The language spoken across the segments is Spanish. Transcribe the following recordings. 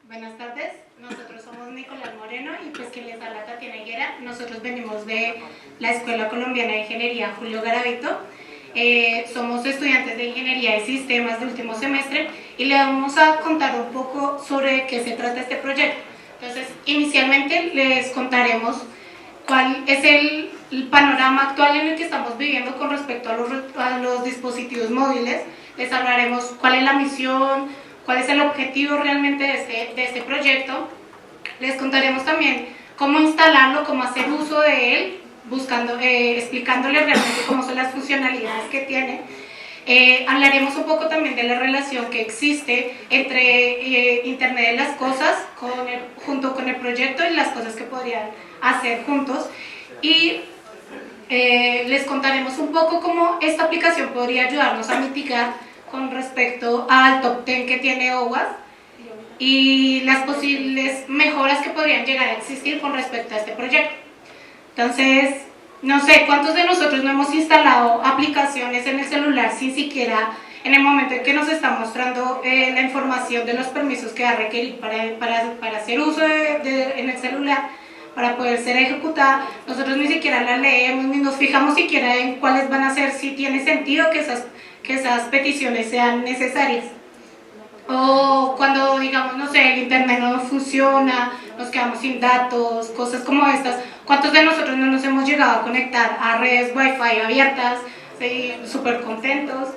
Buenas tardes, nosotros somos Nicolás Moreno y pues quien les habla Tatiana Higuera. Nosotros venimos de la Escuela Colombiana de Ingeniería Julio Garavito. Somos estudiantes de Ingeniería de Sistemas de último semestre y le vamos a contar un poco sobre qué se trata este proyecto. Entonces, inicialmente les contaremos cuál es el panorama actual en el que estamos viviendo con respecto a los dispositivos móviles. Les hablaremos cuál es la misión, cuál es el objetivo realmente de este proyecto. Les contaremos también cómo instalarlo, cómo hacer uso de él, explicándoles realmente cómo son las funcionalidades que tiene. Hablaremos un poco también de la relación que existe entre Internet de las Cosas junto con el proyecto y las cosas que podrían hacer juntos. Y les contaremos un poco cómo esta aplicación podría ayudarnos a mitigar con respecto al top 10 que tiene OWASP y las posibles mejoras que podrían llegar a existir con respecto a este proyecto. Entonces, no sé cuántos de nosotros no hemos instalado aplicaciones en el celular sin siquiera en el momento en que nos está mostrando la información de los permisos que va a requerir para hacer uso en el celular, para poder ser ejecutada. Nosotros ni siquiera la leemos ni nos fijamos siquiera en cuáles van a ser, si tiene sentido que esas peticiones sean necesarias. O cuando, digamos, no sé, el internet no funciona, nos quedamos sin datos, cosas como estas. ¿Cuántos de nosotros no nos hemos llegado a conectar a redes Wi-Fi abiertas, súper contentos?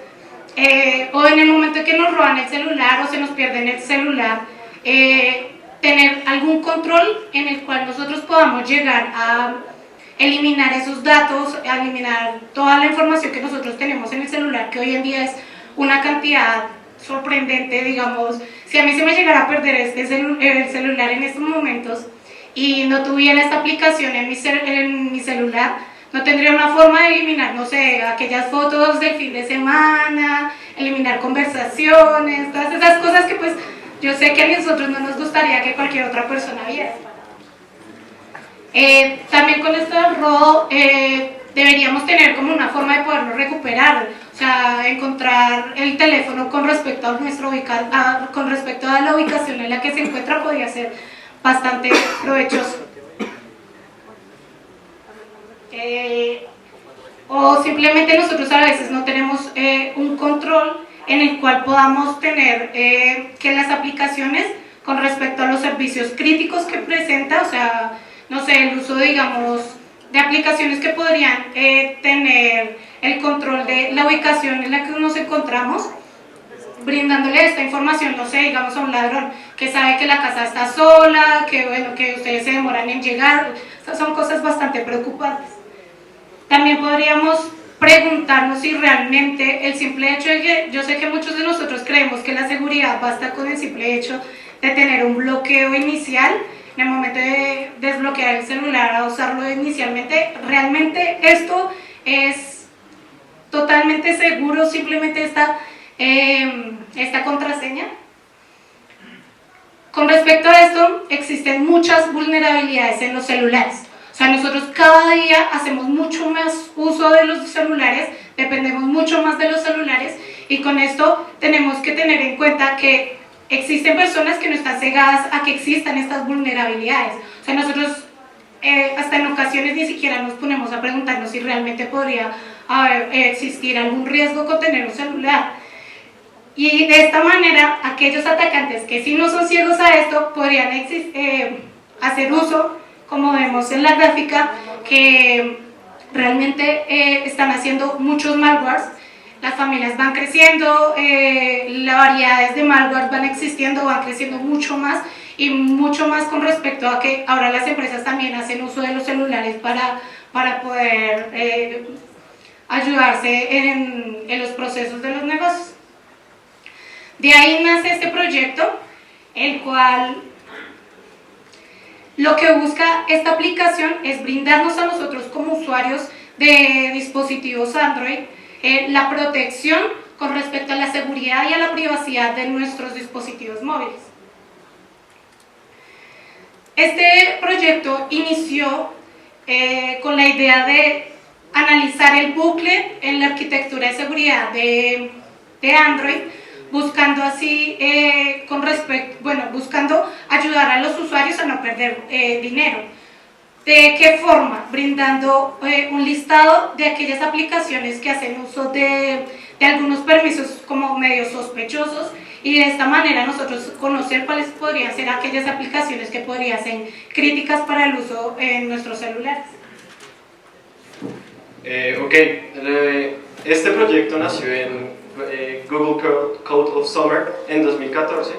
O en el momento en que nos roban el celular o se nos pierde el celular, tener algún control en el cual nosotros podamos llegar a eliminar esos datos, a eliminar toda la información que nosotros tenemos en el celular, que hoy en día es una cantidad sorprendente. Digamos, si a mí se me llegara a perder el celular en estos momentos y no tuviera esta aplicación en mi celular, no tendría una forma de eliminar, no sé, aquellas fotos del fin de semana, eliminar conversaciones, todas esas cosas que pues yo sé que a nosotros no nos gustaría que cualquier otra persona viera. También con esto del robo deberíamos tener como una forma de poderlo recuperar, o sea, encontrar el teléfono con respecto a la ubicación en la que se encuentra podría ser bastante provechoso. O simplemente nosotros a veces no tenemos un control en el cual podamos tener que las aplicaciones con respecto a los servicios críticos que presenta, o sea, no sé, el uso, digamos, de aplicaciones que podrían tener el control de la ubicación en la que nos encontramos, brindándole esta información, no sé, digamos a un ladrón que sabe que la casa está sola, que bueno, que ustedes se demoran en llegar. Estas son cosas bastante preocupantes. También podríamos preguntarnos si realmente el simple hecho de que, yo sé que muchos de nosotros creemos que la seguridad basta con el simple hecho de tener un bloqueo inicial, en el momento de desbloquear el celular, a usarlo inicialmente. ¿Realmente esto es totalmente seguro, simplemente esta contraseña? Con respecto a esto, existen muchas vulnerabilidades en los celulares. O sea, nosotros cada día hacemos mucho más uso de los celulares, dependemos mucho más de los celulares, y con esto tenemos que tener en cuenta que existen personas que no están cegadas a que existan estas vulnerabilidades. O sea, nosotros hasta en ocasiones ni siquiera nos ponemos a preguntarnos si realmente podría existir algún riesgo con tener un celular. Y de esta manera, aquellos atacantes que sí no son ciegos a esto podrían hacer uso, como vemos en la gráfica, que realmente están haciendo muchos malwares. Las familias van creciendo, las variedades de malware van existiendo, van creciendo mucho más, y mucho más con respecto a que ahora las empresas también hacen uso de los celulares para poder ayudarse en los procesos de los negocios. De ahí nace este proyecto, el cual lo que busca esta aplicación es brindarnos a nosotros como usuarios de dispositivos Android la protección con respecto a la seguridad y a la privacidad de nuestros dispositivos móviles. Este proyecto inició con la idea de analizar el bucle en la arquitectura de seguridad de Android buscando así, buscando ayudar a los usuarios a no perder dinero. ¿De qué forma? Brindando un listado de aquellas aplicaciones que hacen uso de algunos permisos como medio sospechosos, y de esta manera nosotros conocer cuáles podrían ser aquellas aplicaciones que podrían ser críticas para el uso en nuestros celulares. Este proyecto nació en Google Code of Summer en 2014,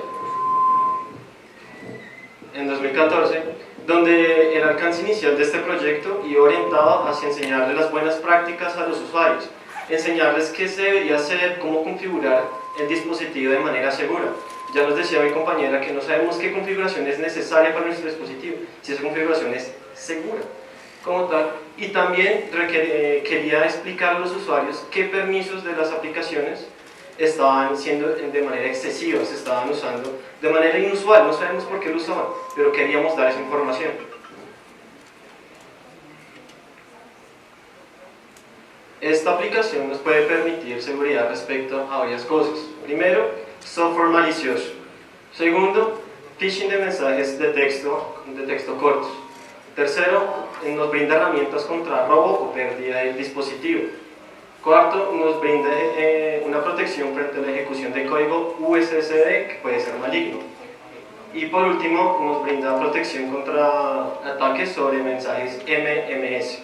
donde el alcance inicial de este proyecto iba orientado hacia enseñarles las buenas prácticas a los usuarios, enseñarles qué se debería hacer, cómo configurar el dispositivo de manera segura. Ya nos decía mi compañera que no sabemos qué configuración es necesaria para nuestro dispositivo, si esa configuración es segura como tal, y también quería explicar a los usuarios qué permisos de las aplicaciones estaban siendo de manera excesiva, se estaban usando de manera inusual, no sabemos por qué lo usaban, pero queríamos dar esa información. Esta aplicación nos puede permitir seguridad respecto a varias cosas. Primero, software malicioso. Segundo, phishing de mensajes de texto cortos. Tercero, nos brinda herramientas contra robo o pérdida del dispositivo. Cuarto, nos brinda una protección frente a la ejecución de código USSD, que puede ser maligno. Y por último, nos brinda protección contra ataques sobre mensajes MMS.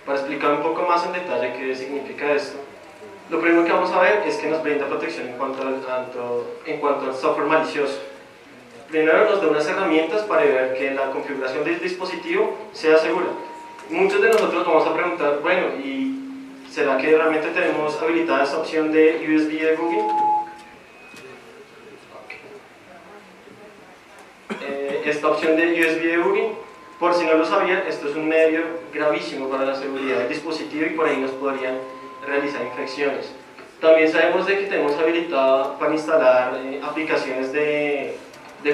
Para explicar un poco más en detalle qué significa esto, lo primero que vamos a ver es que nos brinda protección en cuanto al software malicioso. Primero nos da unas herramientas para ver que la configuración del dispositivo sea segura. Muchos de nosotros vamos a preguntar, bueno, ¿y será que realmente tenemos habilitada esta opción de USB debugging? Esta opción de USB debugging, por si no lo sabían, esto es un medio gravísimo para la seguridad del dispositivo y por ahí nos podrían realizar infecciones. También sabemos de que tenemos habilitada para instalar aplicaciones de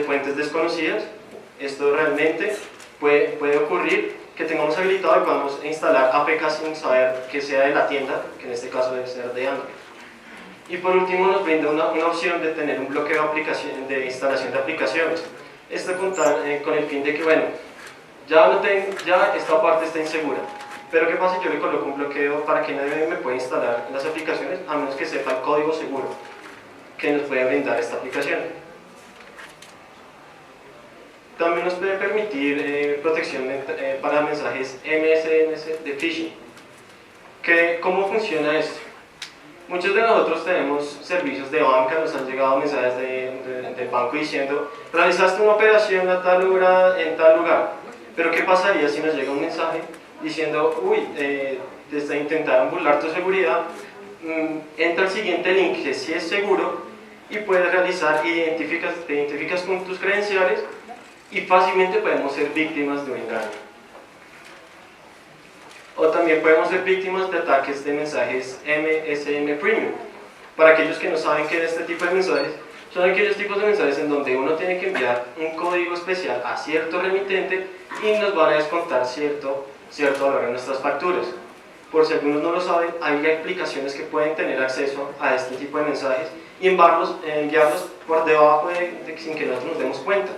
fuentes desconocidas. Esto realmente puede ocurrir que tengamos habilitado y podamos instalar APK sin saber que sea de la tienda, que en este caso debe ser de Android. Y por último nos brinda una opción de tener un bloqueo de instalación de aplicaciones. Esto con el fin de que, bueno, ya esta parte está insegura, pero ¿qué pasa si yo le coloco un bloqueo para que nadie me pueda instalar las aplicaciones a menos que sepa el código seguro que nos puede brindar esta aplicación? También nos puede permitir protección para mensajes MSNS de phishing. ¿Cómo funciona esto? Muchos de nosotros tenemos servicios de banca, nos han llegado mensajes del banco diciendo realizaste una operación a tal hora en tal lugar, pero ¿qué pasaría si nos llega un mensaje diciendo te intentaron burlar tu seguridad? Entra al siguiente link que sí es seguro y puedes realizar, te identificas con tus credenciales y fácilmente podemos ser víctimas de un engaño. O también podemos ser víctimas de ataques de mensajes MSM Premium. Para aquellos que no saben qué es este tipo de mensajes, son aquellos tipos de mensajes en donde uno tiene que enviar un código especial a cierto remitente y nos van a descontar cierto valor en nuestras facturas. Por si algunos no lo saben, hay aplicaciones que pueden tener acceso a este tipo de mensajes y enviarlos por debajo sin que nosotros nos demos cuenta.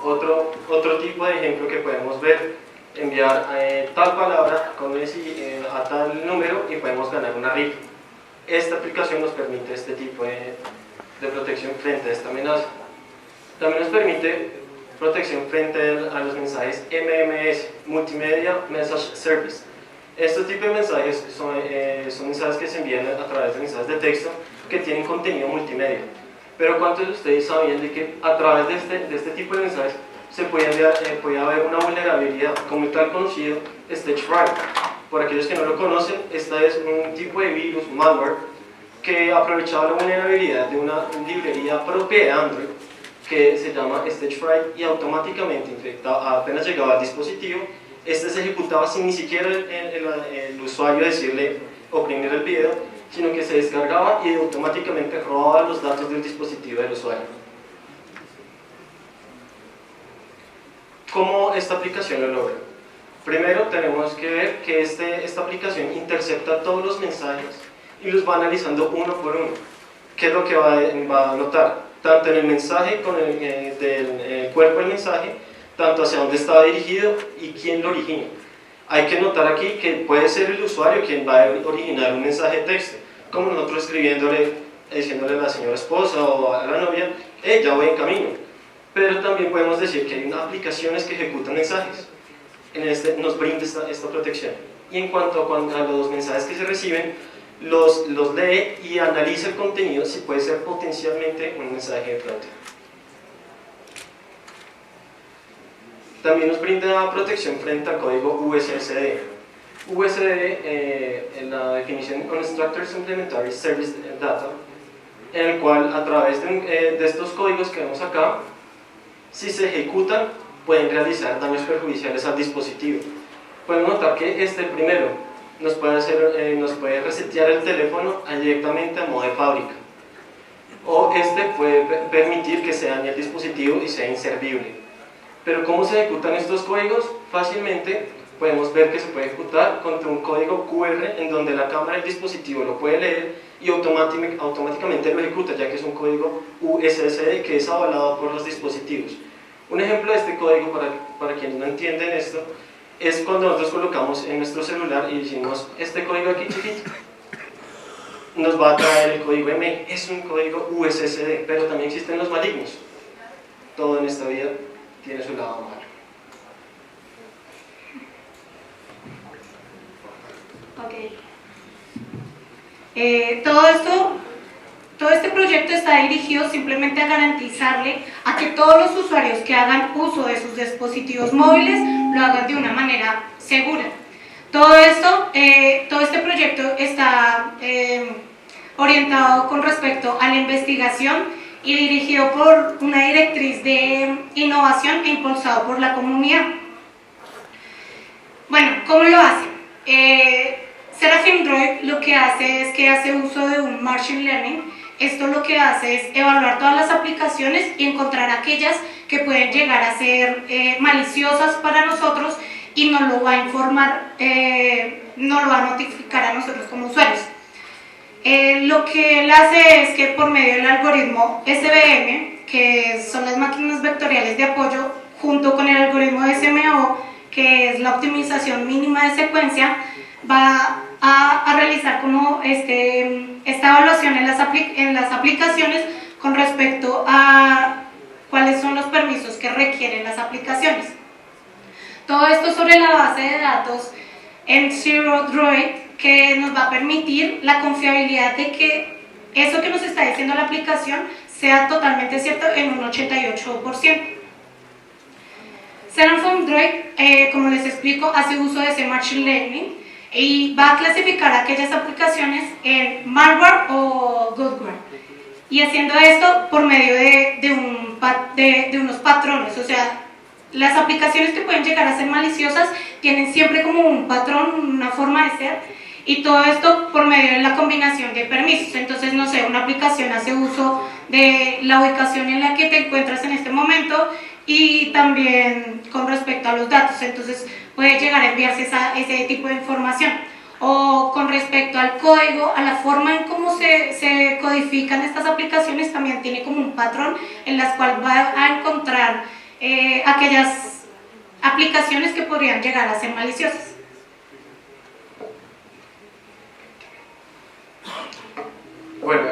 Otro tipo de ejemplo que podemos ver, enviar tal palabra a tal número y podemos ganar una rifa. Esta aplicación nos permite este tipo de protección frente a esta amenaza. También nos permite protección frente a los mensajes MMS, Multimedia Message Service. Este tipo de mensajes son mensajes que se envían a través de mensajes de texto que tienen contenido multimedia. Pero ¿cuántos de ustedes sabían de que a través de este tipo de mensajes se puede haber una vulnerabilidad, como el tal conocido Stagefright? Por aquellos que no lo conocen, esta es un tipo de virus, malware, que aprovechaba la vulnerabilidad de una librería propia de Android que se llama Stagefright y automáticamente apenas llegaba al dispositivo, este se ejecutaba sin ni siquiera el usuario decirle oprimir el video, sino que se descargaba y automáticamente robaba los datos del dispositivo del usuario. ¿Cómo esta aplicación lo logra? Primero tenemos que ver que esta aplicación intercepta todos los mensajes y los va analizando uno por uno. ¿Qué es lo que va a notar? Tanto en el mensaje, del cuerpo del mensaje, tanto hacia dónde estaba dirigido y quién lo origina. Hay que notar aquí que puede ser el usuario quien va a originar un mensaje de texto, como nosotros diciéndole a la señora esposa o a la novia, ya voy en camino. Pero también podemos decir que hay unas aplicaciones que ejecutan mensajes. Nos brinda esta protección. Y en cuanto a los mensajes que se reciben, los lee y analiza el contenido si puede ser potencialmente un mensaje de fraude. También nos brinda protección frente al código USSD. USD, en la definición Unstructured Supplementary Service Data, en el cual a través de estos códigos que vemos acá, si se ejecutan, pueden realizar daños perjudiciales al dispositivo. Podemos notar que primero nos puede resetear el teléfono directamente a modo de fábrica, o puede permitir que se dañe el dispositivo y sea inservible. Pero ¿cómo se ejecutan estos códigos? Fácilmente podemos ver que se puede ejecutar contra un código QR en donde la cámara del dispositivo lo puede leer y automáticamente lo ejecuta, ya que es un código USSD que es avalado por los dispositivos. Un ejemplo de este código, para quienes no entienden esto, es cuando nosotros colocamos en nuestro celular y decimos este código aquí chiquito, nos va a traer el código ME. Es un código USSD, pero también existen los malignos. Todo en esta vida tiene su lado malo. Ok. Todo este proyecto está dirigido simplemente a garantizarle a que todos los usuarios que hagan uso de sus dispositivos móviles lo hagan de una manera segura. Todo este proyecto está orientado con respecto a la investigación y dirigido por una directriz de innovación e impulsado por la comunidad. Bueno, ¿cómo lo hace? Seraphim Droid lo que hace es que hace uso de un Machine Learning. Esto lo que hace es evaluar todas las aplicaciones y encontrar aquellas que pueden llegar a ser maliciosas para nosotros y nos lo va a informar, nos lo va a notificar a nosotros como usuarios. Lo que él hace es que por medio del algoritmo SVM, que son las máquinas vectoriales de apoyo, junto con el algoritmo SMO, que es la optimización mínima de secuencia, va a realizar como esta evaluación en las aplicaciones con respecto a cuáles son los permisos que requieren las aplicaciones. Todo esto sobre la base de datos en Zero Droid, que nos va a permitir la confiabilidad de que eso que nos está diciendo la aplicación sea totalmente cierto en un 88%. Seraphim Droid, como les explico, hace uso de ese Machine Learning y va a clasificar aquellas aplicaciones en malware o goodware, y haciendo esto por medio de unos patrones. O sea, las aplicaciones que pueden llegar a ser maliciosas tienen siempre como un patrón, una forma de ser, y todo esto por medio de la combinación de permisos. Entonces, no sé, una aplicación hace uso de la ubicación en la que te encuentras en este momento y también con respecto a los datos. Entonces puede llegar a enviarse ese tipo de información. O con respecto al código, a la forma en cómo se codifican estas aplicaciones, también tiene como un patrón en las cuales va a encontrar aquellas aplicaciones que podrían llegar a ser maliciosas. Bueno,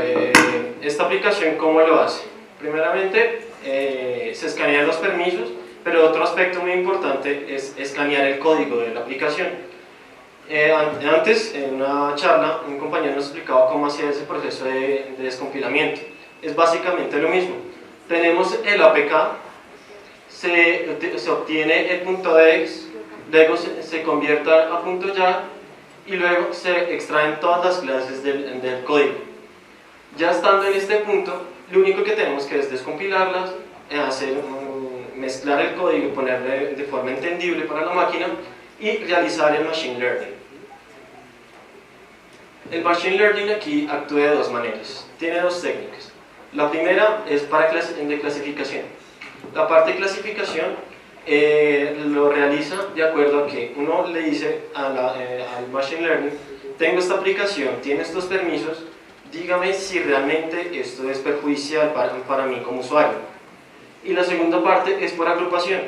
esta aplicación, ¿cómo lo hace? Primeramente, se escanean los permisos, pero otro aspecto muy importante es escanear el código de la aplicación. Antes, en una charla, un compañero nos explicaba cómo hacía ese proceso de descompilamiento. Es básicamente lo mismo. Tenemos el APK, se obtiene el punto .dex, luego se convierte a punto .jar y luego se extraen todas las clases del código. Ya estando en este punto, lo único que tenemos que es descompilarlas, mezclar el código, ponerle de forma entendible para la máquina y realizar el Machine Learning. El Machine Learning aquí actúa de dos maneras, tiene dos técnicas. La primera es de clasificación. La parte de clasificación lo realiza de acuerdo a que uno le dice al Machine Learning, tengo esta aplicación, tiene estos permisos, dígame si realmente esto es perjudicial para mí como usuario. Y la segunda parte es por agrupación,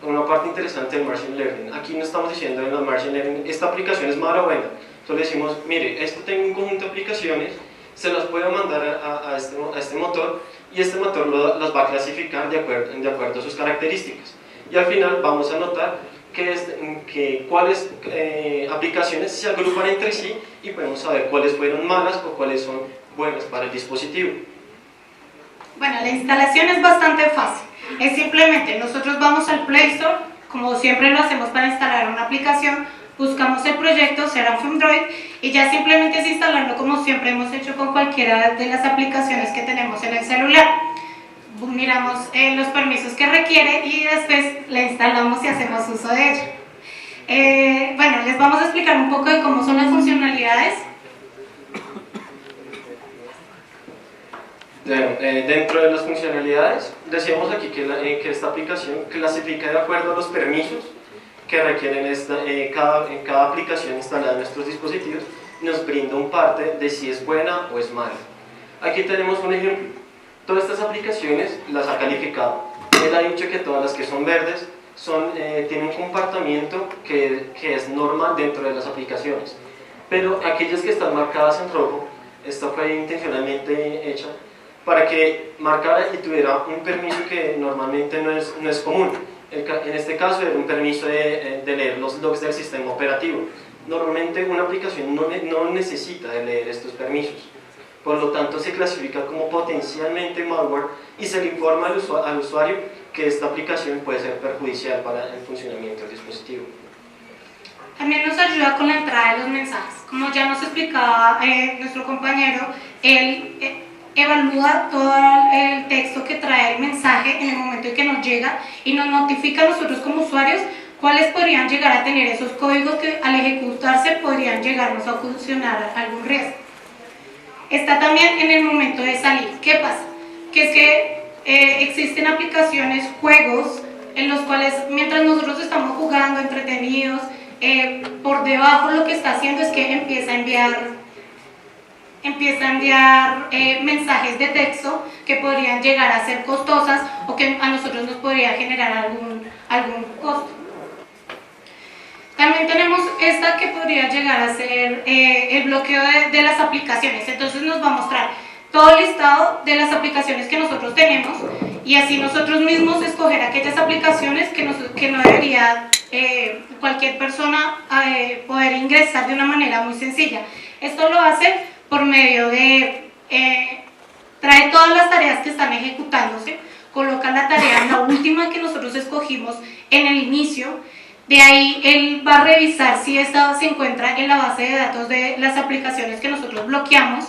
una parte interesante del Machine Learning. Aquí no estamos diciendo en el Machine Learning, esta aplicación es mala o buena, solo decimos, mire, esto tengo un conjunto de aplicaciones, se las puedo mandar a este motor y este motor las va a clasificar de acuerdo a sus características. Y al final vamos a notar que cuáles aplicaciones se agrupan entre sí y podemos saber cuáles fueron malas o cuáles son buenas para el dispositivo. Bueno, la instalación es bastante fácil. Es simplemente, nosotros vamos al Play Store, como siempre lo hacemos para instalar una aplicación, buscamos el proyecto Seraphim Droid y ya simplemente es instalarlo como siempre hemos hecho con cualquiera de las aplicaciones que tenemos en el celular. Miramos los permisos que requiere y después le instalamos y hacemos uso de ello. Bueno, les vamos a explicar un poco de cómo son las funcionalidades. Dentro de las funcionalidades, decíamos aquí que esta aplicación clasifica de acuerdo a los permisos que requieren cada aplicación instalada en nuestros dispositivos, nos brinda un parte de si es buena o es mala. Aquí tenemos un ejemplo. Todas estas aplicaciones las ha calificado. Él ha dicho que todas las que son verdes tienen un comportamiento que es normal dentro de las aplicaciones. Pero aquellas que están marcadas en rojo, esto fue intencionalmente hecha para que marcara y tuviera un permiso que normalmente no es común. En este caso era un permiso de leer los logs del sistema operativo. Normalmente una aplicación no necesita de leer estos permisos. Por lo tanto se clasifica como potencialmente malware y se le informa al usuario que esta aplicación puede ser perjudicial para el funcionamiento del dispositivo. También nos ayuda con la entrada de los mensajes. Como ya nos explicaba nuestro compañero, él evalúa todo el texto que trae el mensaje en el momento en que nos llega y nos notifica a nosotros como usuarios cuáles podrían llegar a tener esos códigos que al ejecutarse podrían llegarnos a ocasionar algún riesgo. Está también en el momento de salir. ¿Qué pasa? Que es que existen aplicaciones, juegos, en los cuales mientras nosotros estamos jugando, entretenidos, por debajo lo que está haciendo es que empieza a enviar mensajes de texto que podrían llegar a ser costosas o que a nosotros nos podría generar algún costo. También tenemos esta que podría llegar a ser el bloqueo de las aplicaciones. Entonces nos va a mostrar todo el listado de las aplicaciones que nosotros tenemos y así nosotros mismos escoger aquellas aplicaciones que no debería cualquier persona poder ingresar de una manera muy sencilla. Esto lo hace por medio de trae todas las tareas que están ejecutándose, coloca la tarea en la última que nosotros escogimos en el inicio. De ahí él va a revisar si esta se encuentra en la base de datos de las aplicaciones que nosotros bloqueamos,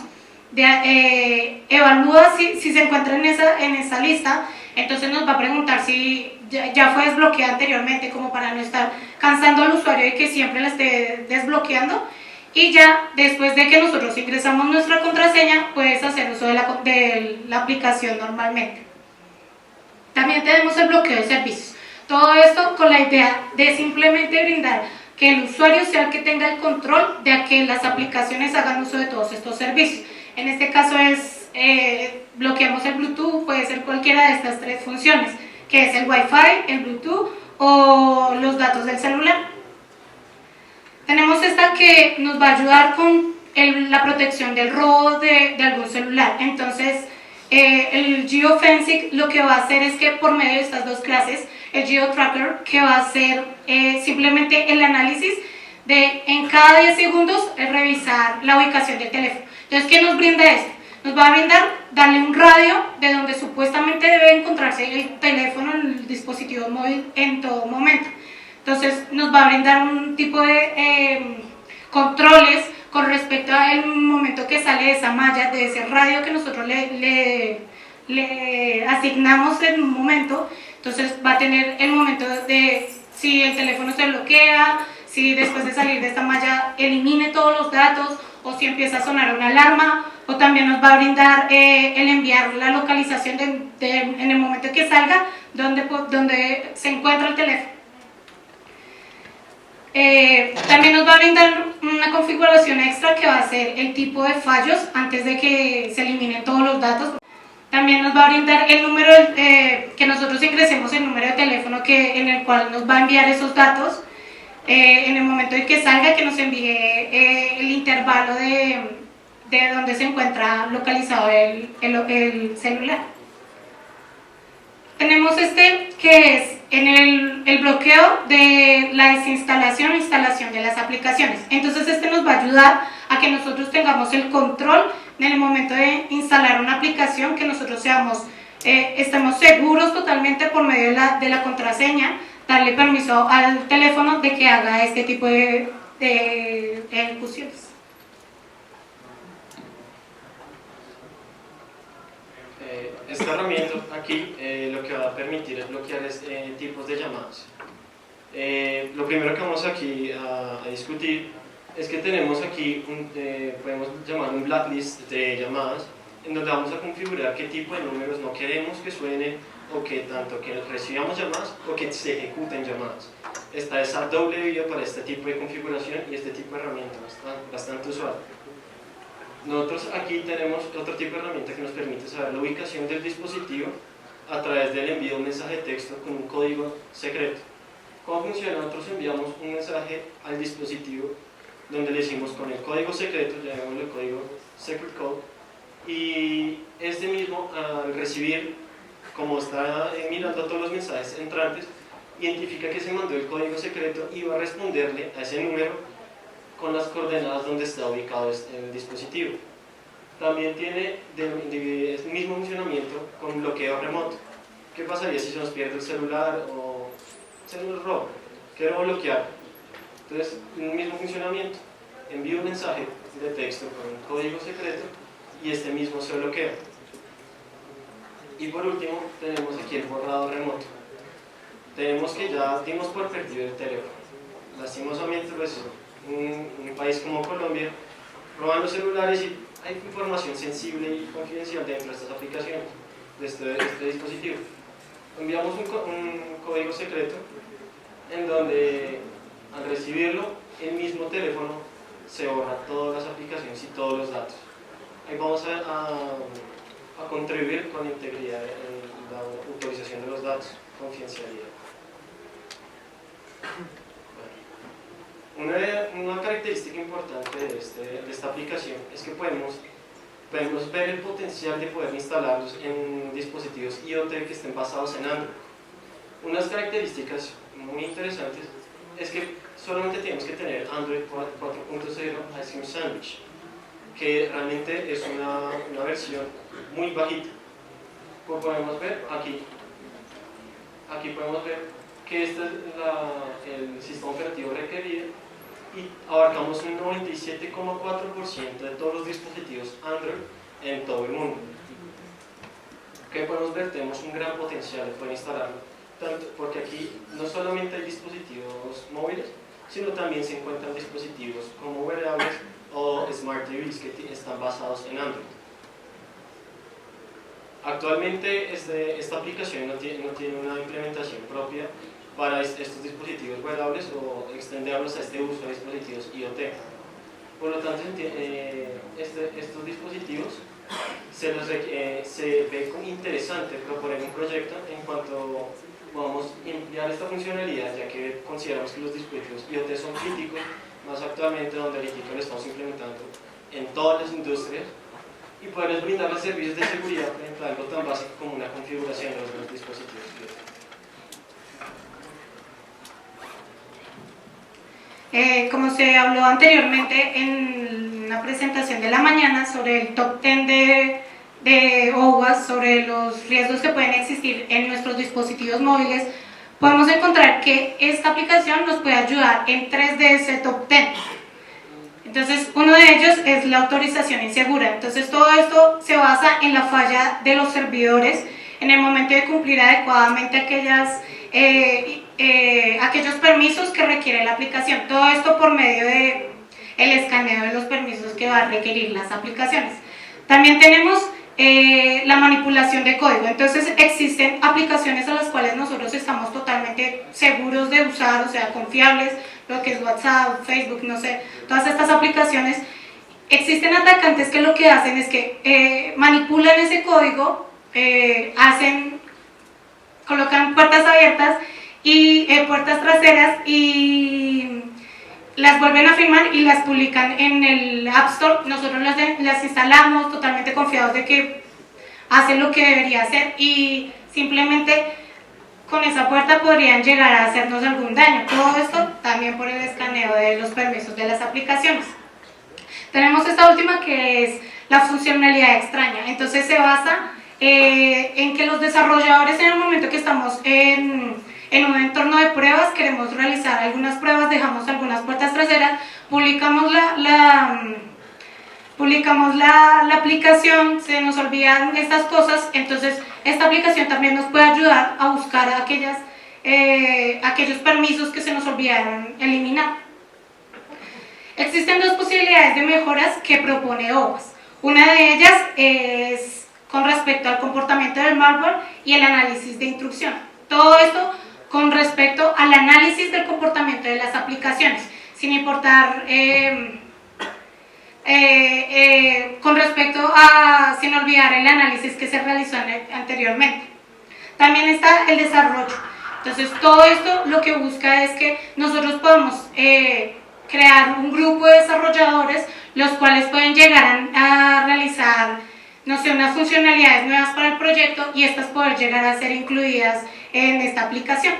evalúa si se encuentra en esa lista, entonces nos va a preguntar si ya fue desbloqueada anteriormente, como para no estar cansando al usuario y que siempre la esté desbloqueando. Y ya después de que nosotros ingresamos nuestra contraseña, puedes hacer uso de la aplicación normalmente. También tenemos el bloqueo de servicios. Todo esto con la idea de simplemente brindar que el usuario sea el que tenga el control de que las aplicaciones hagan uso de todos estos servicios. En este caso bloqueamos el Bluetooth, puede ser cualquiera de estas tres funciones, que es el Wi-Fi, el Bluetooth o los datos del celular. Tenemos esta que nos va a ayudar con la protección del robo de algún celular. Entonces, el GeoFencing lo que va a hacer es que por medio de estas dos clases, el GeoTracker, que va a hacer simplemente el análisis de en cada 10 segundos revisar la ubicación del teléfono. Entonces, ¿qué nos brinda esto? Nos va a brindar darle un radio de donde supuestamente debe encontrarse el teléfono, el dispositivo móvil en todo momento. Entonces nos va a brindar un tipo de controles con respecto al momento que sale de esa malla, de ese radio que nosotros le asignamos en un momento. Entonces va a tener el momento de si el teléfono se bloquea, si después de salir de esta malla elimine todos los datos o si empieza a sonar una alarma o también nos va a brindar el enviar la localización en el momento que salga, donde se encuentra el teléfono. También nos va a brindar una configuración extra que va a ser el tipo de fallos antes de que se eliminen todos los datos. También nos va a brindar el número, que nosotros ingresemos el número de teléfono en el cual nos va a enviar esos datos. En el momento en que salga, que nos envíe el intervalo de donde se encuentra localizado el celular. Tenemos que es en el bloqueo de la desinstalación e instalación de las aplicaciones. Entonces nos va a ayudar a que nosotros tengamos el control en el momento de instalar una aplicación, que nosotros estemos seguros totalmente por medio de la contraseña, darle permiso al teléfono de que haga este tipo de ejecuciones. Esta herramienta aquí lo que va a permitir es bloquear tipos de llamadas. Lo primero que vamos aquí a discutir es que tenemos aquí, podemos llamar un blacklist de llamadas, en donde vamos a configurar qué tipo de números no queremos que suenen, o que tanto que recibamos llamadas o que se ejecuten llamadas. Está esa doble vía para este tipo de configuración y este tipo de herramienta bastante usual. Nosotros aquí tenemos otro tipo de herramienta que nos permite saber la ubicación del dispositivo a través del envío de un mensaje de texto con un código secreto. ¿Cómo funciona? Nosotros enviamos un mensaje al dispositivo donde le decimos con el código secreto, llamémoslo el código secret code, y este mismo, al recibir, como está mirando todos los mensajes entrantes, identifica que se mandó el código secreto y va a responderle a ese número con las coordenadas donde está ubicado el dispositivo. También tiene el mismo funcionamiento con bloqueo remoto. ¿Qué pasaría si se nos pierde el celular o se nos roba? Quiero bloquear. Entonces, el mismo funcionamiento. Envío un mensaje de texto con un código secreto y este mismo se bloquea. Y por último, tenemos aquí el borrado remoto. Tenemos que ya dimos por perdido el teléfono. Lastimosamente, pues, un país como Colombia, roban los celulares y hay información sensible y confidencial dentro de estas aplicaciones, de este dispositivo. Enviamos un código secreto en donde, al recibirlo, el mismo teléfono se borra todas las aplicaciones y todos los datos. Ahí vamos a contribuir con la integridad en la autorización de los datos, confidencialidad. Una característica importante de esta aplicación es que podemos ver el potencial de poder instalarlos en dispositivos IoT que estén basados en Android. Unas características muy interesantes es que solamente tenemos que tener Android 4.0 Ice Cream Sandwich, que realmente es una versión muy bajita. Como podemos ver aquí podemos ver que este es el sistema operativo requerido y abarcamos un 97,4% de todos los dispositivos Android en todo el mundo. ¿Qué podemos ver? Tenemos un gran potencial de poder instalarlo, porque aquí no solamente hay dispositivos móviles, sino también se encuentran dispositivos como wearables o Smart TVs que están basados en Android. Actualmente esta aplicación no tiene una implementación propia para estos dispositivos wearables o extenderlos a este uso de dispositivos IoT. Por lo tanto, estos dispositivos se ve como interesante proponer un proyecto en cuanto podamos emplear esta funcionalidad, ya que consideramos que los dispositivos IoT son críticos, más actualmente donde el ITIC lo estamos implementando en todas las industrias, y poderles brindarles servicios de seguridad, por ejemplo, algo tan básico como una configuración de los dispositivos IoT. Como se habló anteriormente en una presentación de la mañana sobre el top 10 de OWASP, sobre los riesgos que pueden existir en nuestros dispositivos móviles, podemos encontrar que esta aplicación nos puede ayudar en 3 de ese top 10. Entonces, uno de ellos es la autorización insegura. Entonces, todo esto se basa en la falla de los servidores en el momento de cumplir adecuadamente aquellos permisos que requiere la aplicación. Todo esto por medio del escaneo de los permisos que va a requerir las aplicaciones. También tenemos la manipulación de código. Entonces existen aplicaciones a las cuales nosotros estamos totalmente seguros de usar, o sea, confiables, lo que es WhatsApp, Facebook, no sé, todas estas aplicaciones. Existen atacantes que lo que hacen es que manipulan ese código, colocan puertas abiertas y puertas traseras y las vuelven a firmar y las publican en el App Store. Nosotros las instalamos totalmente confiados de que hacen lo que debería hacer y simplemente con esa puerta podrían llegar a hacernos algún daño. Todo esto también por el escaneo de los permisos de las aplicaciones. Tenemos esta última que es la funcionalidad extraña. Entonces se basa en que los desarrolladores, en el momento que estamos en un entorno de pruebas, queremos realizar algunas pruebas, dejamos algunas puertas traseras, publicamos la aplicación, se nos olvidan estas cosas. Entonces esta aplicación también nos puede ayudar a buscar aquellos permisos que se nos olvidaron eliminar. Existen dos posibilidades de mejoras que propone OWASP. Una de ellas es con respecto al comportamiento del malware y el análisis de instrucción. Todo esto con respecto al análisis del comportamiento de las aplicaciones, sin importar, sin olvidar el análisis que se realizó anteriormente. También está el desarrollo. Entonces todo esto lo que busca es que nosotros podamos crear un grupo de desarrolladores los cuales pueden llegar a realizar, no sé, unas funcionalidades nuevas para el proyecto y estas poder llegar a ser incluidas en esta aplicación.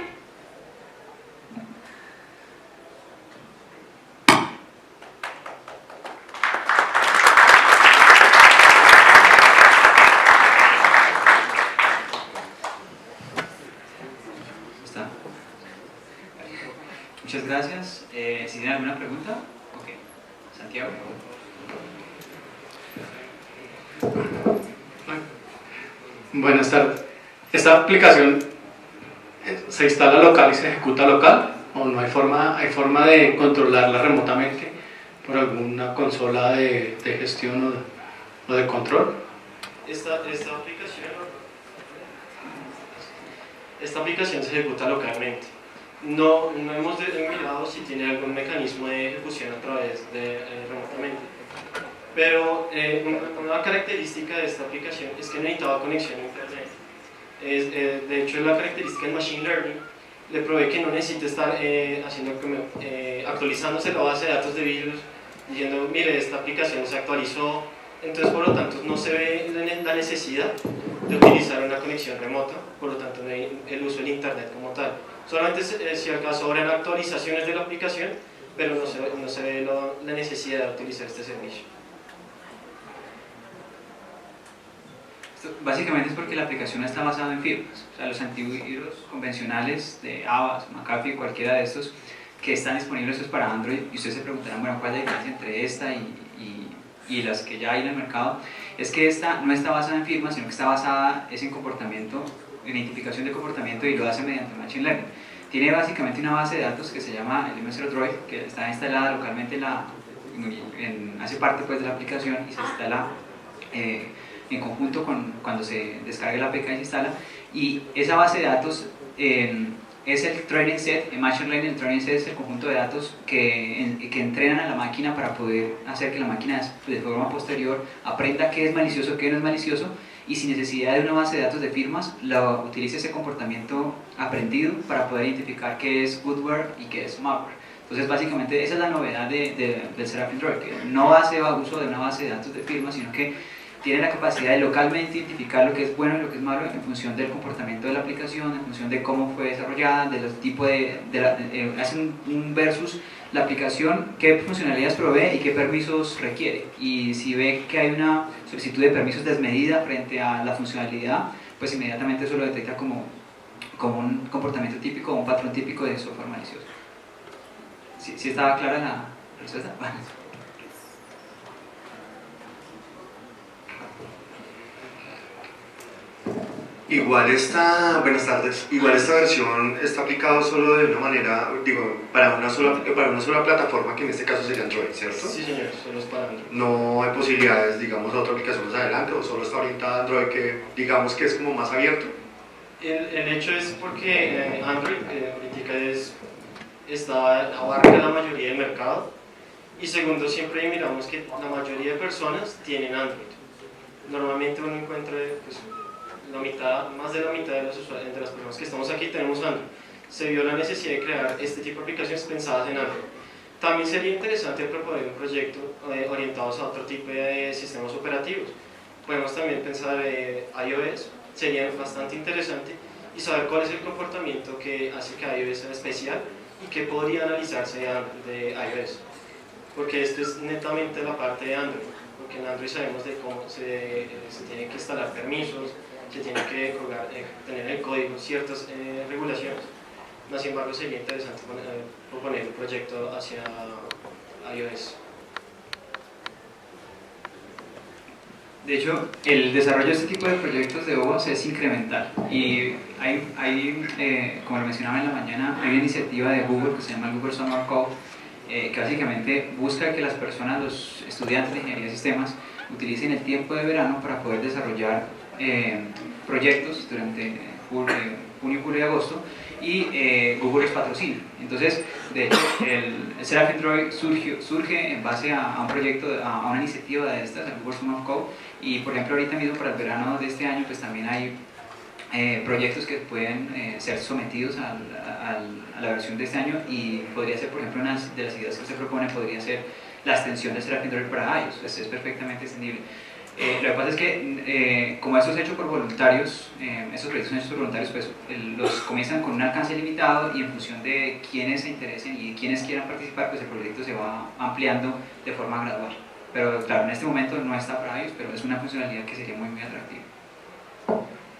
Muchas gracias. ¿Si tienen alguna pregunta? Ok. Santiago. Buenas tardes. ¿Esta aplicación se instala local y se ejecuta local? ¿O no hay forma de controlarla remotamente por alguna consola de gestión o de control? Esta aplicación se ejecuta localmente. No hemos mirado si tiene algún mecanismo de ejecución a través de remotamente. Pero una característica de esta aplicación es que necesitaba conexión a internet. De hecho, la característica del Machine Learning le provee que no necesita estar actualizándose la base de datos de virus, diciendo, mire, esta aplicación se actualizó. Entonces, por lo tanto, no se ve la necesidad de utilizar una conexión remota, por lo tanto, no hay el uso del internet como tal. Solamente si acaso habrán actualizaciones de la aplicación, pero no se ve la necesidad de utilizar este servicio. Básicamente es porque la aplicación está basada en firmas. O sea, los antivirus convencionales de Avast, McAfee, cualquiera de estos que están disponibles es para Android, y ustedes se preguntarán, bueno, ¿cuál es la diferencia entre esta y las que ya hay en el mercado? Es que esta no está basada en firmas, sino que está basada en comportamiento, en identificación de comportamiento, y lo hace mediante Machine Learning. Tiene básicamente una base de datos que se llama el MS Droid, que está instalada localmente hace parte pues, de la aplicación, y se instala en conjunto cuando se descarga la APK y se instala, y esa base de datos es el training set. En Machine Learning el training set es el conjunto de datos que entrenan a la máquina para poder hacer que la máquina de forma posterior aprenda qué es malicioso, qué no es malicioso, y sin necesidad de una base de datos de firmas, utilice ese comportamiento aprendido para poder identificar qué es goodware y qué es malware. Entonces básicamente esa es la novedad del Seraphim Droid, que no hace uso de una base de datos de firmas, sino que tiene la capacidad de localmente identificar lo que es bueno y lo que es malo en función del comportamiento de la aplicación, en función de cómo fue desarrollada, de los tipos hace un versus la aplicación, qué funcionalidades provee y qué permisos requiere. Y si ve que hay una solicitud de permisos desmedida frente a la funcionalidad, pues inmediatamente eso lo detecta como un comportamiento típico, un patrón típico de software malicioso. ¿Sí estaba clara la respuesta? Buenas tardes. Igual esta versión está aplicado solo de una manera, digo, para una sola plataforma, que en este caso sería Android, ¿cierto? Sí, señor, solo es para Android. No hay posibilidades, digamos, de otra aplicación más adelante, o solo está orientada a Android, que digamos que es como más abierto. El hecho es porque Android ahorita abarca la mayoría del mercado, y segundo, siempre miramos que la mayoría de personas tienen Android. Normalmente uno encuentra pues, más de la mitad de las personas que estamos aquí tenemos Android. Se vio la necesidad de crear este tipo de aplicaciones pensadas en Android. También sería interesante proponer un proyecto orientados a otro tipo de sistemas operativos. Podemos también pensar iOS, sería bastante interesante, y saber cuál es el comportamiento que hace que iOS sea especial y qué podría analizarse de iOS. Porque esto es netamente la parte de Android, porque en Android sabemos de cómo se tienen que instalar permisos, se tiene que tener en el código ciertas regulaciones. Sin embargo, sería interesante proponer un proyecto hacia iOS. De hecho, el desarrollo de este tipo de proyectos de OWASP es incremental, y como lo mencionaba en la mañana, hay una iniciativa de Google que se llama Google Summer Code, que básicamente busca que las personas, los estudiantes de ingeniería de sistemas, utilicen el tiempo de verano para poder desarrollar proyectos durante junio, julio y agosto, y Google los patrocina. Entonces, de hecho, el Seraphim Droid surge en base a un proyecto, a una iniciativa de estas, el Google Summer Code, y por ejemplo ahorita mismo para el verano de este año pues también hay proyectos que pueden ser sometidos a la versión de este año, y podría ser, por ejemplo, una de las ideas que se propone podría ser la extensión de Seraphim Droid para iOS. Pues es perfectamente extendible. Lo que pasa es que como esto es hecho por voluntarios, estos proyectos son hechos por voluntarios, pues los comienzan con un alcance limitado, y en función de quienes se interesen y quienes quieran participar, pues el proyecto se va ampliando de forma gradual. Pero claro, en este momento no está para iOS, pero es una funcionalidad que sería muy atractiva.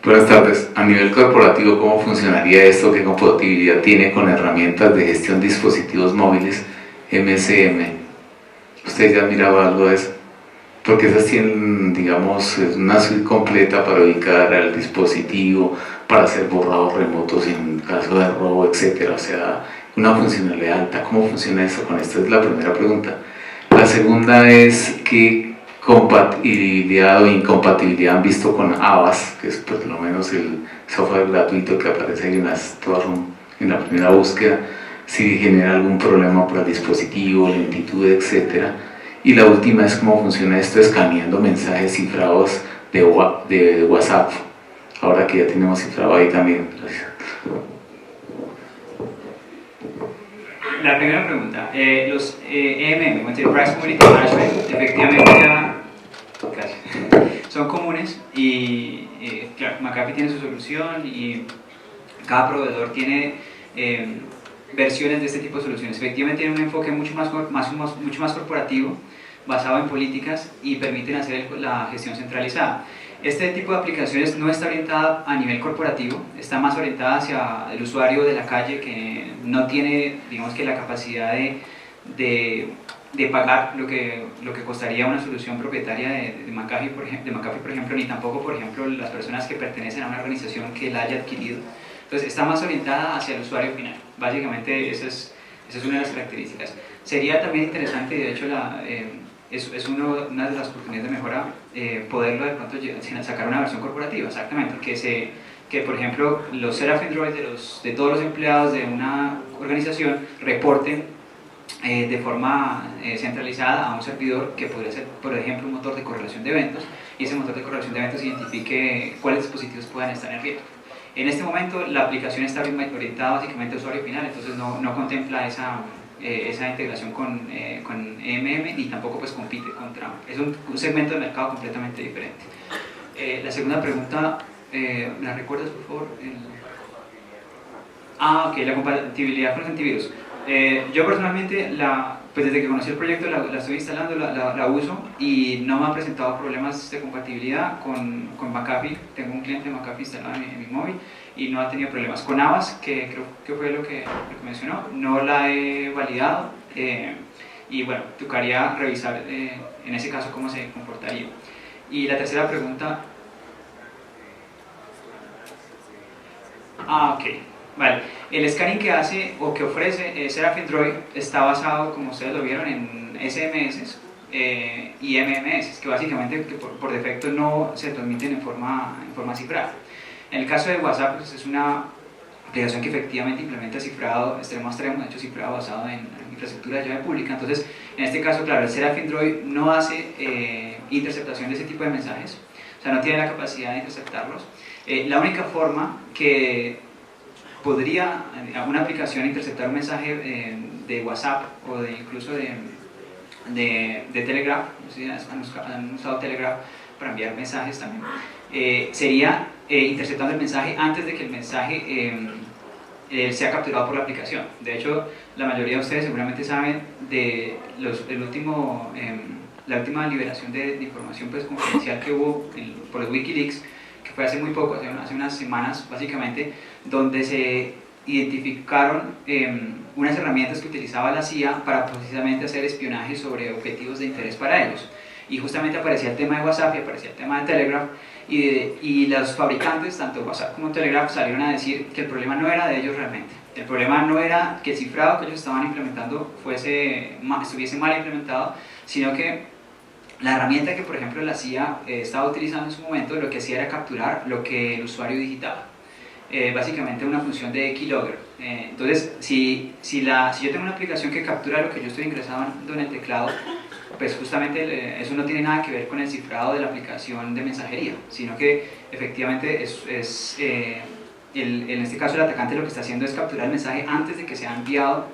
Buenas tardes. A nivel corporativo, ¿cómo funcionaría esto? ¿Qué compatibilidad tiene con herramientas de gestión de dispositivos móviles MSM? ¿Usted ya ha mirado algo de eso? Porque esas tienen, digamos, una suite completa para ubicar al dispositivo, para hacer borrados remotos en caso de robo, etc. O sea, una funcionalidad alta. ¿Cómo funciona eso con esto? Es la primera pregunta. La segunda es qué compatibilidad o incompatibilidad han visto con Avast, que es por lo menos el software gratuito que aparece ahí en la primera búsqueda, si genera algún problema para el dispositivo, lentitud, etc. Y la última es cómo funciona esto escaneando mensajes cifrados de WhatsApp, ahora que ya tenemos cifrado ahí también. Gracias. La primera pregunta, los EMM, Enterprise Mobility Management, efectivamente ya son comunes, y claro, McAfee tiene su solución, y cada proveedor tiene versiones de este tipo de soluciones. Efectivamente tiene un enfoque mucho más corporativo, basado en políticas, y permiten hacer la gestión centralizada. Este tipo de aplicaciones no está orientada a nivel corporativo, está más orientada hacia el usuario de la calle, que no tiene, digamos, que la capacidad de pagar lo que costaría una solución propietaria de McAfee, por ejemplo, ni tampoco, por ejemplo, las personas que pertenecen a una organización que la haya adquirido. Entonces está más orientada hacia el usuario final. Básicamente esa es una de las características. Sería también interesante, y de hecho es una de las oportunidades de mejora, poderlo de pronto sacar una versión corporativa, exactamente, que por ejemplo los Seraphim Droid de todos los empleados de una organización reporten de forma centralizada a un servidor que podría ser, por ejemplo, un motor de correlación de eventos, y ese motor de correlación de eventos identifique cuáles dispositivos puedan estar en riesgo. En este momento la aplicación está orientada básicamente a usuario final, entonces no contempla esa integración con EMM, ni tampoco pues compite contra, es un segmento de mercado completamente diferente. La segunda pregunta, ¿me la recuerdas por favor? Ok, la compatibilidad con los antivirus. Yo personalmente, pues desde que conocí el proyecto la estoy instalando, la uso, y no me han presentado problemas de compatibilidad con McAfee. Tengo un cliente de McAfee instalado en mi móvil y no ha tenido problemas. Con Avast, que creo que fue lo que mencionó, no la he validado, y bueno, tocaría revisar en ese caso cómo se comportaría. Y la tercera pregunta... Ah, ok. Vale. El scanning que hace o que ofrece Seraphim Droid está basado, como ustedes lo vieron, en SMS y MMS, que básicamente por defecto no se transmiten en forma cifrada. En el caso de WhatsApp, pues es una aplicación que efectivamente implementa cifrado extremo a extremo, de hecho cifrado basado en infraestructura de llave pública. Entonces, en este caso, claro, el Seraphim Droid no hace interceptación de ese tipo de mensajes, o sea, no tiene la capacidad de interceptarlos. La única forma que podría una aplicación interceptar un mensaje de WhatsApp o incluso de Telegram, no sé si han usado Telegram para enviar mensajes también, sería interceptando el mensaje antes de que el mensaje sea capturado por la aplicación. De hecho, la mayoría de ustedes seguramente saben de la última liberación de información pues, confidencial que hubo por el Wikileaks, que fue hace muy poco, hace unas semanas básicamente, donde se identificaron unas herramientas que utilizaba la CIA para precisamente hacer espionaje sobre objetivos de interés para ellos. Y justamente aparecía el tema de WhatsApp y aparecía el tema de Telegram, y los fabricantes, tanto WhatsApp como Telegram, salieron a decir que el problema no era de ellos realmente. El problema no era que el cifrado que ellos estaban implementando estuviese mal implementado, sino que la herramienta que, por ejemplo, la CIA estaba utilizando en su momento, lo que hacía era capturar lo que el usuario digitaba. Básicamente una función de keylogger. Entonces, si yo tengo una aplicación que captura lo que yo estoy ingresando en el teclado, pues justamente eso no tiene nada que ver con el cifrado de la aplicación de mensajería, sino que efectivamente en este caso el atacante lo que está haciendo es capturar el mensaje antes de que sea enviado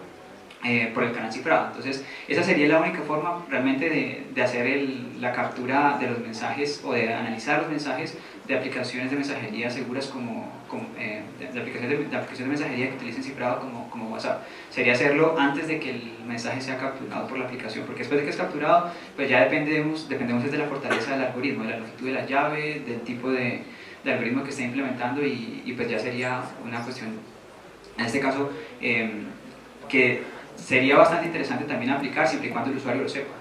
por el canal cifrado. Entonces, esa sería la única forma realmente de hacer la captura de los mensajes o de analizar los mensajes de aplicaciones de mensajería seguras de aplicaciones de mensajería que utilicen cifrado como WhatsApp. Sería hacerlo antes de que el mensaje sea capturado por la aplicación, porque después de que es capturado, pues ya dependemos de la fortaleza del algoritmo, de la longitud de la llave, del tipo de algoritmo que esté implementando, y pues ya sería una cuestión, en este caso, que sería bastante interesante también aplicar siempre y cuando el usuario lo sepa.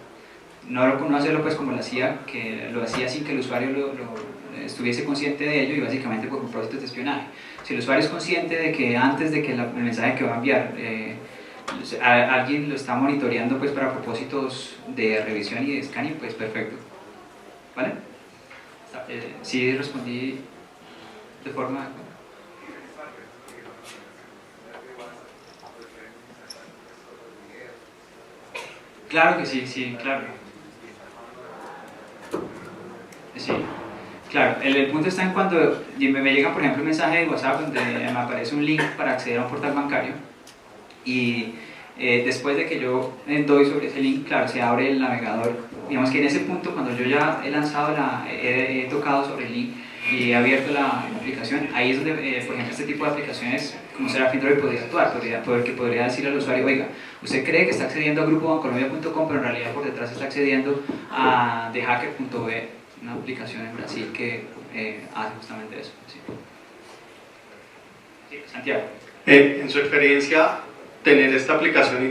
No hacerlo pues como lo hacía, que lo hacía sin que el usuario estuviese consciente de ello, y básicamente por propósitos de espionaje. Si el usuario es consciente de que antes de que el mensaje que va a enviar alguien lo está monitoreando pues para propósitos de revisión y de scanning, pues perfecto. ¿Vale? Sí respondí de forma... Claro que sí, claro. Sí, claro. El punto está en cuando me llega, por ejemplo, un mensaje de WhatsApp donde me aparece un link para acceder a un portal bancario, y después de que yo doy sobre ese link, claro, se abre el navegador. Digamos que en ese punto, cuando yo ya he tocado sobre el link y he abierto la aplicación, ahí es donde, por ejemplo, este tipo de aplicaciones como Seraphim Droid podría actuar, podría decir al usuario: oiga, usted cree que está accediendo a grupobancolombia.com, pero en realidad por detrás está accediendo a thehacker.be, una aplicación en Brasil que hace justamente eso. Sí. Sí, Santiago. En su experiencia, tener esta aplicación y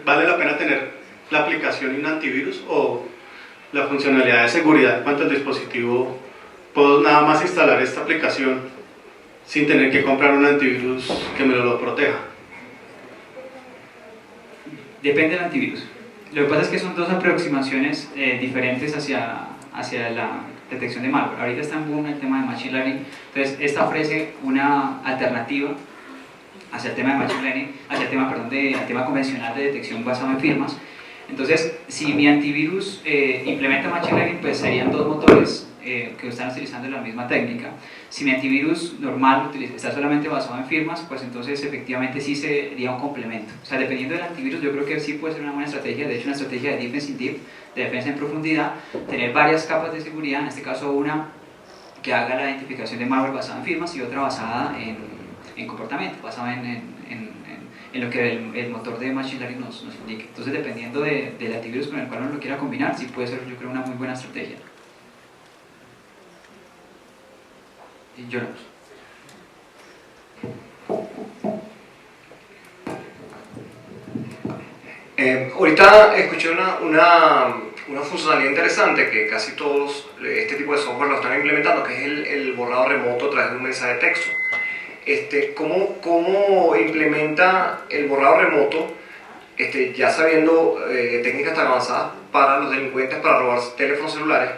¿vale la pena tener la aplicación y un antivirus, o la funcionalidad de seguridad en cuanto al dispositivo? ¿Puedo nada más instalar esta aplicación sin tener que comprar un antivirus que me lo proteja? Depende del antivirus. Lo que pasa es que son dos aproximaciones diferentes hacia la detección de malware. Ahorita está en boom el tema de Machine Learning, entonces esta ofrece una alternativa hacia el tema de Machine Learning, hacia el tema convencional de detección basado en firmas. Entonces, si mi antivirus implementa Machine Learning, pues serían dos motores que están utilizando la misma técnica. Si mi antivirus normal está solamente basado en firmas, pues entonces efectivamente sí sería un complemento. O sea, dependiendo del antivirus, yo creo que sí puede ser una buena estrategia, de hecho una estrategia de defense in deep, de defensa en profundidad, tener varias capas de seguridad, en este caso una que haga la identificación de malware basada en firmas y otra basada en comportamiento, basada en lo que el motor de Machine Learning nos indique. Entonces, dependiendo del antivirus con el cual uno lo quiera combinar, sí puede ser, yo creo, una muy buena estrategia. Y lloramos. Ahorita escuché una funcionalidad interesante que casi todos este tipo de software lo están implementando, que es el borrado remoto a través de un mensaje de texto. ¿cómo implementa el borrado remoto, ya sabiendo técnicas tan avanzadas para los delincuentes para robar teléfonos celulares?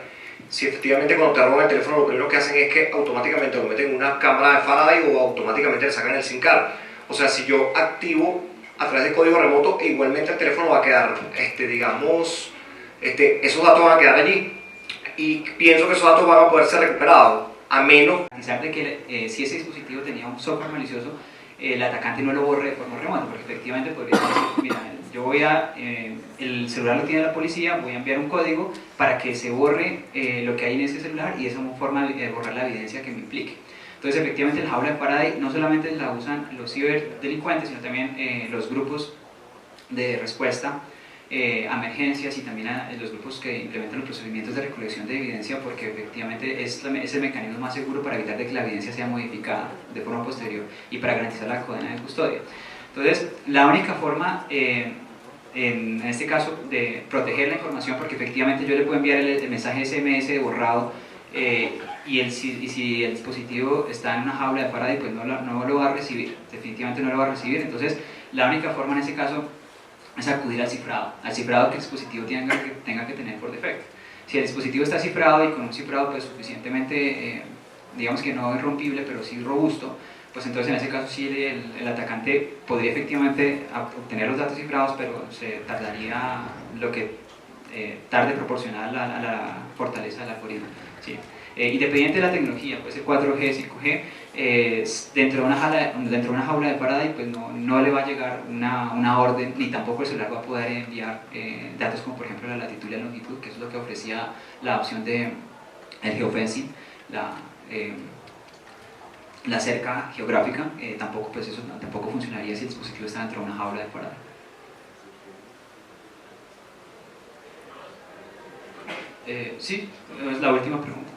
Si efectivamente cuando te roban el teléfono lo primero que hacen es que automáticamente lo meten en una cámara de Faraday o automáticamente le sacan el SIM card. O sea, si yo activo a través de código remoto, igualmente el teléfono va a quedar, digamos, esos datos van a quedar allí. Y pienso que esos datos van a poder ser recuperados, a menos de que si ese dispositivo tenía un software malicioso, el atacante no lo borre de forma remota, porque efectivamente podría decir, mira, yo voy a, el celular lo tiene la policía, voy a enviar un código para que se borre lo que hay en ese celular y esa es una forma de borrar la evidencia que me implique. Entonces efectivamente la jaula de Faraday no solamente la usan los ciberdelincuentes, sino también los grupos de respuesta a emergencias y también a los grupos que implementan los procedimientos de recolección de evidencia, porque efectivamente es el mecanismo más seguro para evitar de que la evidencia sea modificada de forma posterior y para garantizar la cadena de custodia. Entonces, la única forma, en este caso, de proteger la información, porque efectivamente yo le puedo enviar el mensaje SMS de borrado y si el dispositivo está en una jaula de Faraday, pues no lo va a recibir, definitivamente no lo va a recibir. Entonces, la única forma en ese caso es acudir al cifrado que el dispositivo tenga que tener por defecto. Si el dispositivo está cifrado y con un cifrado pues suficientemente, digamos que no irrompible, pero sí robusto, pues entonces en ese caso sí el atacante podría efectivamente obtener los datos cifrados, pero se tardaría lo que tarde proporcional a la fortaleza del algoritmo. ¿Sí? Independiente de la tecnología, pues el 4G, 5G, dentro de una jaula de Faraday pues no le va a llegar una orden, ni tampoco el celular va a poder enviar datos como por ejemplo la latitud y la longitud, que es lo que ofrecía la opción de el geofencing, la cerca geográfica. Tampoco funcionaría si el dispositivo está dentro de una jaula de Faraday. Sí, es la última pregunta.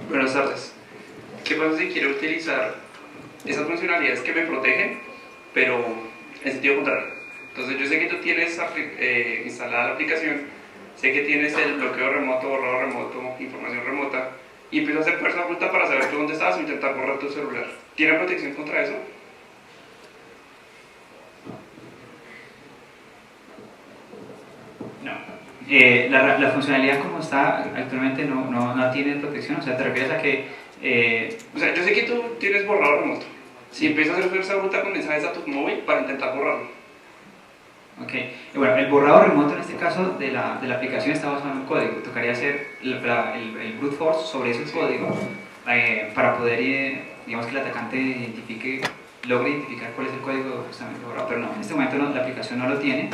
Buenas tardes. ¿Qué pasa si quiero utilizar esas funcionalidades que me protegen, pero en sentido contrario? Entonces yo sé que tú tienes instalada la aplicación, sé que tienes el bloqueo remoto, borrado remoto, información remota, y empiezo a hacer fuerza bruta para saber tú dónde estás o intentar borrar tu celular. ¿Tiene protección contra eso? No. La funcionalidad como está actualmente no tiene protección, o sea, te refieres a que... O sea, yo sé que tú tienes borrado remoto. Si empiezas a hacer fuerza bruta con mensajes a tu móvil para intentar borrarlo. Ok, bueno, el borrado remoto en este caso de la aplicación está basado en un código. Tocaría hacer el brute force sobre ese código para poder, digamos que el atacante logre identificar cuál es el código justamente borrado. Pero no, en este momento la aplicación no lo tiene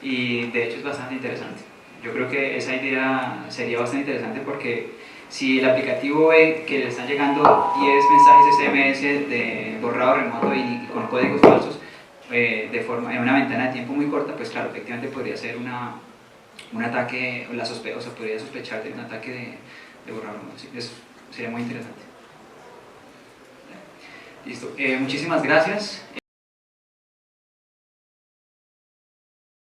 y de hecho es bastante interesante. Yo creo que esa idea sería bastante interesante porque si el aplicativo ve que le están llegando 10 mensajes SMS de borrado remoto y con códigos falsos en una ventana de tiempo muy corta, pues claro, efectivamente podría ser un ataque, o sea, podría sospechar de un ataque de borrado remoto. Sí, eso sería muy interesante. Listo, muchísimas gracias.